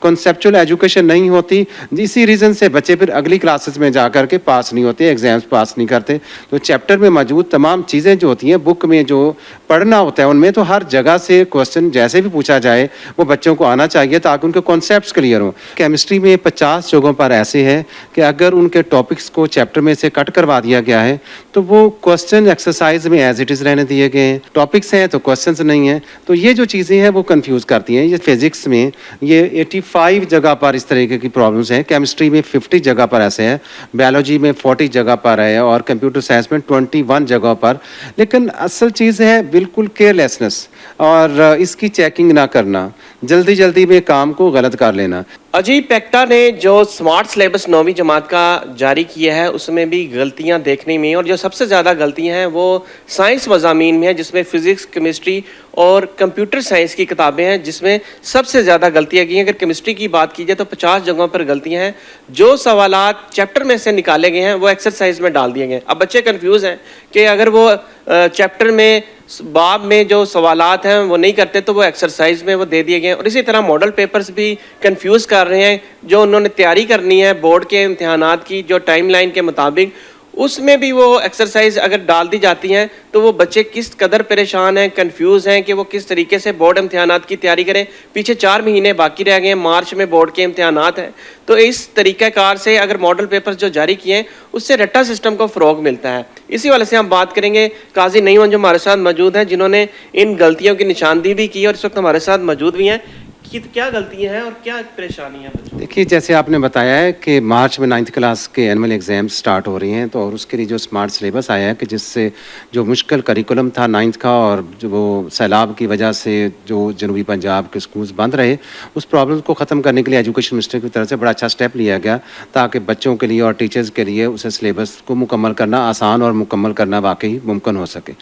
Conceptual education नहीं होती, इसी रीज़न से बच्चे फिर अगली क्लासेस में जा कर के पास नहीं होते, एग्ज़ाम्स पास नहीं करते। तो चैप्टर में मौजूद तमाम चीज़ें जो होती हैं, बुक में जो पढ़ना होता है, उनमें तो हर जगह से क्वेश्चन जैसे भी पूछा जाए वो बच्चों को आना चाहिए ताकि उनके कॉन्सेप्ट्स क्लियर हों। केमिस्ट्री में 50 जगहों पर ऐसे है कि अगर उनके टॉपिक्स को चैप्टर में से कट करवा दिया गया है तो वो क्वेश्चन एक्सरसाइज में एज इट इज़ रहने दिए गए हैं। टॉपिक्स हैं तो क्वेश्चंस नहीं हैं, तो ये जो चीज़ें हैं वो कंफ्यूज करती हैं। ये फिजिक्स में ये 85 जगह पर इस तरीके की प्रॉब्लम्स हैं, केमिस्ट्री में 50 जगह पर ऐसे है, बायोलॉजी में 40 जगह पर है और कंप्यूटर साइंस में 21 जगह पर। लेकिन असल चीज़ है बिल्कुल केयरलेसनेस और इसकी चेकिंग ना करना, जल्दी जल्दी में काम को गलत कर लेना। अजी, पैक्टा ने जो स्मार्ट सिलेबस 9वीं जमात का जारी किया है उसमें भी गलतियां देखने में, और जो सबसे ज़्यादा गलतियां हैं वो साइंस मज़ामीन में है, जिसमें फ़िज़िक्स, केमिस्ट्री और कंप्यूटर साइंस की किताबें हैं जिसमें सबसे ज़्यादा गलतियां की हैं। अगर केमिस्ट्री की बात की जाए तो 50 जगहों पर गलतियां हैं। जो सवालात चैप्टर में से निकाले गए हैं वो एक्सरसाइज में डाल दिए गए। अब बच्चे कन्फ्यूज़ हैं कि अगर वो चैप्टर में बाब में जो सवालात हैं वो नहीं करते तो वो एक्सरसाइज में वो दे दिए गए। और इसी तरह मॉडल पेपर्स भी कंफ्यूज कर रहे हैं। जो उन्होंने तैयारी करनी है बोर्ड के इम्तिहानात की जो टाइमलाइन के मुताबिक, उसमें भी वो एक्सरसाइज अगर डाल दी जाती हैं तो वो बच्चे किस कदर परेशान हैं, कंफ्यूज हैं कि वो किस तरीके से बोर्ड इम्तिहानात की तैयारी करें। पीछे 4 महीने बाकी रह गए हैं, मार्च में बोर्ड के इम्तिहानात हैं। तो इस तरीक़ाकार से अगर मॉडल पेपर्स जो जारी किए हैं उससे रट्टा सिस्टम को फ़रोग मिलता है। इसी वाले से हम बात करेंगे काजी नईम जो हमारे साथ मौजूद हैं, जिन्होंने इन गलतियों की निशानदेही भी की और इस वक्त हमारे साथ मौजूद भी हैं कि क्या गलतियां हैं और क्या परेशानी है बच्चों। देखिए, जैसे आपने बताया है कि मार्च में 9th क्लास के एनुअल एग्ज़ाम्स स्टार्ट हो रही हैं, तो और उसके लिए जो स्मार्ट सिलेबस आया है कि जिससे जो मुश्किल करिकुलम था 9th का और जो वो सैलाब की वजह से जो जनूबी पंजाब के स्कूल्स बंद रहे, उस प्रॉब्लम को ख़त्म करने के लिए एजुकेशन मिनिस्टर की तरफ से बड़ा अच्छा स्टेप लिया गया ताकि बच्चों के लिए और टीचर्स के लिए उस सिलेबस को मुकम्मल करना आसान और मुकम्मल करना वाकई मुमकिन हो सके।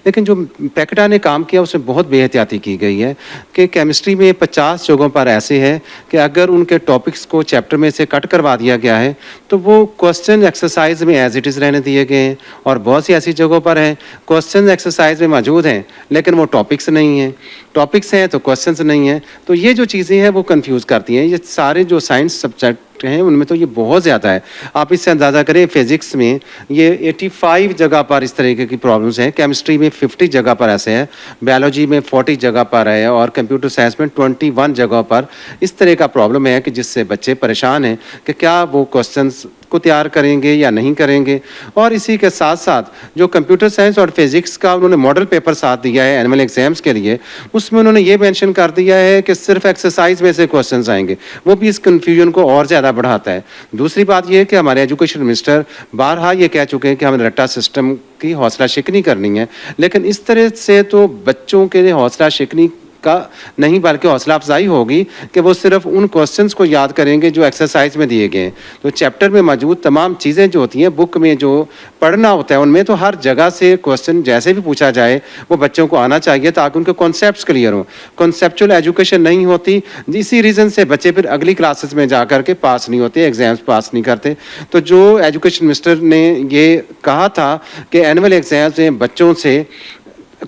लेकिन जो पैक्टा ने काम किया उसमें बहुत बेहतियाती की गई है कि केमिस्ट्री में 50 जगहों पर ऐसे है कि अगर उनके टॉपिक्स को चैप्टर में से कट करवा दिया गया है तो वो क्वेश्चन एक्सरसाइज में एज इट इज़ रहने दिए गए हैं। और बहुत सी ऐसी जगहों पर हैं क्वेश्चन एक्सरसाइज में मौजूद हैं लेकिन वो टॉपिक्स नहीं हैं, टॉपिक्स हैं तो क्वेश्चंस नहीं हैं। तो ये जो चीज़ें हैं वो कंफ्यूज करती हैं। ये सारे जो साइंस सब्जेक्ट हैं उनमें तो ये बहुत ज़्यादा है। आप इससे अंदाज़ा करें, फिज़िक्स में ये 85 जगह पर इस तरीके की प्रॉब्लम्स हैं, केमिस्ट्री में 50 जगह पर ऐसे है, बायोलॉजी में 40 जगह पर है और कंप्यूटर साइंस में 21 जगह पर इस तरह का प्रॉब्लम है कि जिससे बच्चे परेशान हैं कि क्या वो क्वेश्चंस को तैयार करेंगे या नहीं करेंगे। और इसी के साथ साथ जो कंप्यूटर साइंस और फिज़िक्स का उन्होंने मॉडल पेपर साथ दिया है एनुअल एग्ज़ाम्स के लिए, उसमें उन्होंने ये मेंशन कर दिया है कि सिर्फ एक्सरसाइज में से क्वेश्चंस आएंगे, वो भी इस कन्फ्यूजन को और ज़्यादा बढ़ाता है। दूसरी बात ये है कि हमारे एजुकेशन मिनिस्टर बारहा ये कह चुके हैं कि हमें रट्टा सिस्टम की हौसला शिकनी करनी है, लेकिन इस तरह से तो बच्चों के लिए हौसला शिकनी का नहीं बल्कि हौसला अफजाई होगी कि वो सिर्फ उन क्वेश्चंस को याद करेंगे जो एक्सरसाइज में दिए गए हैं। तो चैप्टर में मौजूद तमाम चीज़ें जो होती हैं, बुक में जो पढ़ना होता है, उनमें तो हर जगह से क्वेश्चन जैसे भी पूछा जाए वो बच्चों को आना चाहिए ताकि उनके कॉन्सेप्ट्स क्लियर हों। कंसेप्चुअल एजुकेशन नहीं होती, इसी रीज़न से बच्चे फिर अगली क्लासेस में जा कर के पास नहीं होते, एग्ज़ाम्स पास नहीं करते। तो जो एजुकेशन मिनिस्टर ने ये कहा था कि एनुअल एग्ज़ाम्स में बच्चों से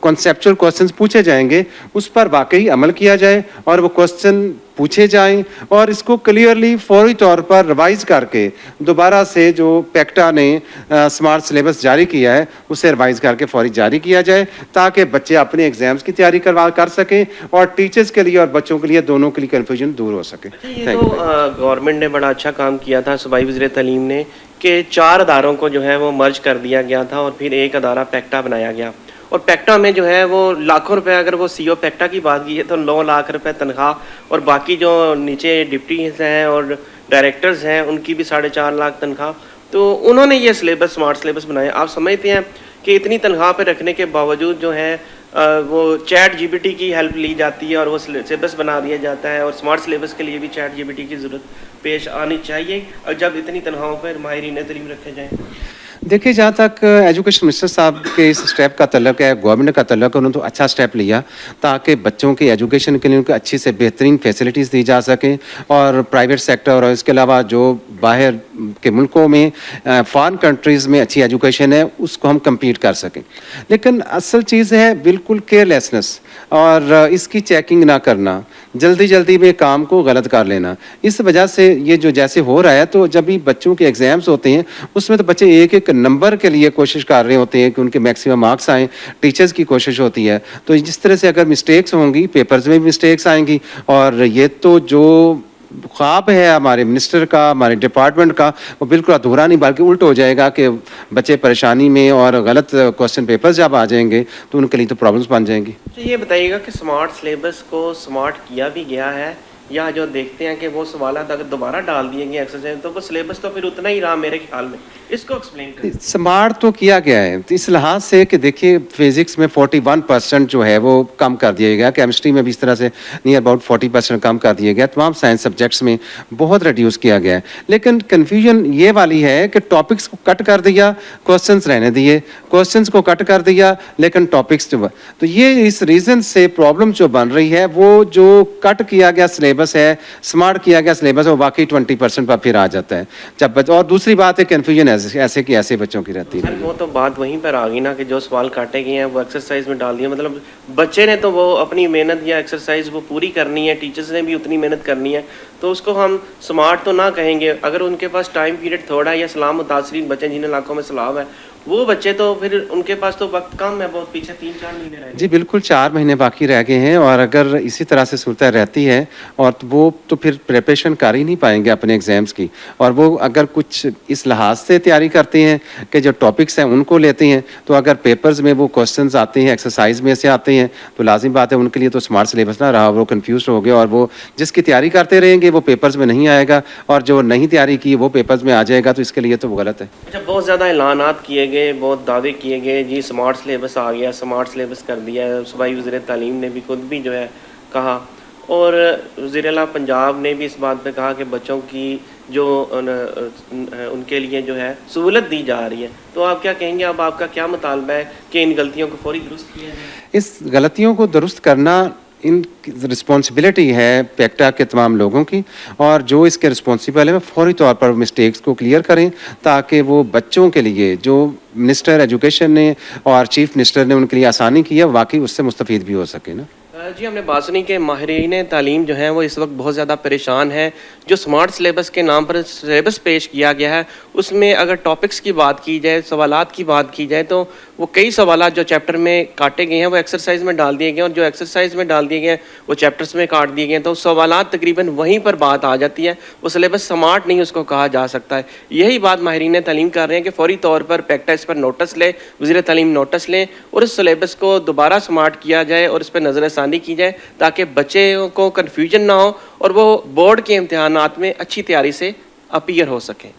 कॉन्सेप्चुअल क्वेश्चंस पूछे जाएंगे, उस पर वाकई अमल किया जाए और वो क्वेश्चन पूछे जाएं और इसको क्लियरली फौरी तौर पर रिवाइज़ करके दोबारा से जो पैक्टा ने स्मार्ट सिलेबस जारी किया है उसे रिवाइज़ करके फौरी जारी किया जाए ताकि बच्चे अपने एग्ज़ाम्स की तैयारी कर सकें और टीचर्स के लिए और बच्चों के लिए दोनों के लिए कन्फ्यूजन दूर हो सके। ये तो गवर्नमेंट ने बड़ा अच्छा काम किया था, सूबाई वज़ीर तालीम ने, कि 4 अदारों को जो है वो मर्ज कर दिया गया था और फिर एक अदारा पैक्टा बनाया गया। और पैक्टा में जो है वो लाखों रुपए, अगर वो सीईओ पैक्टा की बात की है तो 9 लाख रुपए तनख्वाह, और बाकी जो नीचे डिप्टीज हैं और डायरेक्टर्स हैं उनकी भी 4.5 लाख तनख्वाह। तो उन्होंने ये सिलेबस, स्मार्ट सिलेबस बनाया। आप समझते हैं कि इतनी तनख्वाह पे रखने के बावजूद जो है वो चैट जीपीटी की हेल्प ली जाती है और वो सिलेबस बना दिया जाता है। और स्मार्ट सिलेबस के लिए भी चैट जीपीटी की ज़रूरत पेश आनी चाहिए और जब इतनी तनख्वाहों पर माहिरीन तालीम रखे जाएँ। देखिए, जहाँ तक एजुकेशन मिनिस्टर साहब के इस स्टेप का तल्लुक है, गवर्नमेंट का तल्लुक है, उन्होंने तो अच्छा स्टेप लिया ताकि बच्चों की एजुकेशन के लिए उनको अच्छी से बेहतरीन फैसिलिटीज़ दी जा सकें और प्राइवेट सेक्टर और इसके अलावा जो बाहर के मुल्कों में फॉरेन कंट्रीज़ में अच्छी एजुकेशन है उसको हम कम्पीट कर सकें। लेकिन असल चीज़ है बिल्कुल केयरलेसनेस اور اس کی چیکنگ نہ کرنا, جلدی جلدی میں کام کو غلط کر لینا, اس وجہ سے یہ جو جیسے ہو رہا ہے, تو جب بھی بچوں کے ایگزامس ہوتے ہیں اس میں تو بچے ایک ایک نمبر کے لیے کوشش کر رہے ہوتے ہیں کہ ان کے میکسیمم مارکس آئیں, ٹیچرز کی کوشش ہوتی ہے. تو جس طرح سے اگر مسٹیکس ہوں گی, پیپرز میں بھی مسٹیکس آئیں گی, اور یہ تو جو خواب ہے ہمارے منسٹر کا, ہمارے ڈپارٹمنٹ کا, وہ بالکل ادھورا نہیں بلکہ الٹ ہو جائے گا کہ بچے پریشانی میں, اور غلط کوشچن پیپرز جب آ جائیں گے تو ان کے لیے تو پرابلمس بن جائیں گی. یہ بتائیے گا کہ سمارٹ سلیبس کو سمارٹ کیا بھی گیا ہے, یا جو دیکھتے ہیں کہ وہ سوالات اگر دوبارہ ڈال دیے گئے ایکسرسائز تو وہ سلیبس تو پھر اتنا ہی رہا میرے خیال میں, اس کو ایکسپلین کریں. سمارٹ تو کیا گیا ہے اس لحاظ سے کہ دیکھیے فزکس میں 41% جو ہے وہ کم کر دیا گیا, کیمسٹری میں بھی اس طرح سے نیئر اباؤٹ 40% کم کر دیا گیا, تمام سائنس سبجیکٹس میں بہت ریڈیوس کیا گیا ہے. لیکن کنفیوژن یہ والی ہے کہ ٹاپکس کو کٹ کر دیا, کوشچنس رہنے دیے, کوشچنس کو کٹ کر دیا لیکن ٹاپکس جو, تو یہ اس ریزن سے پرابلم جو بن رہی ہے, وہ جو کٹ کیا گیا سلیبس ہے, اسمارٹ کیا گیا سلیبس ہے, وہ واقعی 20% پر پھر آ جاتا ہے جب. اور دوسری بات ہے کنفیوژن ایسے کہ ایسے بچوں کی رہتی ہے. سر وہ تو بات وہیں پر آ گئی نا کہ جو سوال کاٹے گئے ہیں وہ ایکسرسائز میں ڈال دیے, مطلب بچے نے تو وہ اپنی محنت یا ایکسرسائز وہ پوری کرنی ہے, ٹیچرز نے بھی اتنی محنت کرنی ہے, تو اس کو ہم سمارٹ تو نہ کہیں گے. اگر ان کے پاس ٹائم پیریڈ تھوڑا ہے, یا سیلاب متاثرین بچے جن علاقوں میں سیلاب ہے, وہ بچے تو پھر ان کے پاس تو وقت کم ہے, بہت پیچھے 3-4 مہینے رہ گئے. جی بالکل 4 مہینے باقی رہ گئے ہیں, اور اگر اسی طرح سے صورت رہتی ہے اور وہ تو پھر پریپریشن کر ہی نہیں پائیں گے اپنے ایگزامس کی. اور وہ اگر کچھ اس لحاظ سے تیاری کرتے ہیں کہ جو ٹاپکس ہیں ان کو لیتے ہیں, تو اگر پیپرز میں وہ کوشچنز آتے ہیں, ایکسرسائز میں سے آتے ہیں, تو لازم بات ہے ان کے لیے تو اسمارٹ سلیبس نہ رہا, وہ کنفیوزڈ ہو گئے, اور وہ جس کی تیاری کرتے رہیں گے وہ پیپرز میں نہیں آئے گا, اور جو نہیں تیاری کی وہ پیپرز میں آ جائے گا, تو اس کے لیے تو وہ غلط ہے. اچھا, بہت زیادہ اعلانات کیے گئے, بہت دعوے کیے گئے, جی سمارٹ سلیبس آ گیا, سمارٹ سلیبس کر دیا ہے. صوبائی وزیر تعلیم نے بھی خود بھی جو ہے کہا, اور وزیر اعلیٰ پنجاب نے بھی اس بات پہ کہا کہ بچوں کی جو ان کے لیے جو ہے سہولت دی جا رہی ہے. تو آپ کیا کہیں گے, اب آپ کا کیا مطالبہ ہے کہ ان غلطیوں کو فوری درست کیا جائے؟ اس غلطیوں کو درست کرنا ان رسپانسبلٹی ہے پیکٹا کے تمام لوگوں کی, اور جو اس کے رسپانسبل ہیں فوری طور پر مسٹیکس کو کلیئر کریں, تاکہ وہ بچوں کے لیے جو منسٹر ایجوکیشن نے اور چیف منسٹر نے ان کے لیے آسانی کی ہے, واقعی اس سے مستفید بھی ہو سکے نا. جی ہم نے بات سنی کہ ماہرین تعلیم جو ہیں وہ اس وقت بہت زیادہ پریشان ہیں. جو سمارٹ سلیبس کے نام پر سلیبس پیش کیا گیا ہے, اس میں اگر ٹاپکس کی بات کی جائے, سوالات کی بات کی جائے, تو وہ کئی سوالات جو چیپٹر میں کاٹے گئے ہیں وہ ایکسرسائز میں ڈال دیے گئے, اور جو ایکسرسائز میں ڈال دیے گئے وہ چیپٹرز میں کاٹ دیے گئے, تو سوالات تقریباً وہیں پر بات آ جاتی ہے. وہ سلیبس سمارٹ نہیں اس کو کہا جا سکتا ہے. یہی بات ماہرین تعلیم کر رہے ہیں کہ فوری طور پر پیکٹا اس پر نوٹس لے, وزیر تعلیم نوٹس لیں, اور اس سلیبس کو دوبارہ سمارٹ کیا جائے اور اس پہ نظر ثانی کی جائے, تاکہ بچے کو کنفیوژن نہ ہو اور وہ بورڈ کے امتحانات میں اچھی تیاری سے اپیئر ہو سکیں.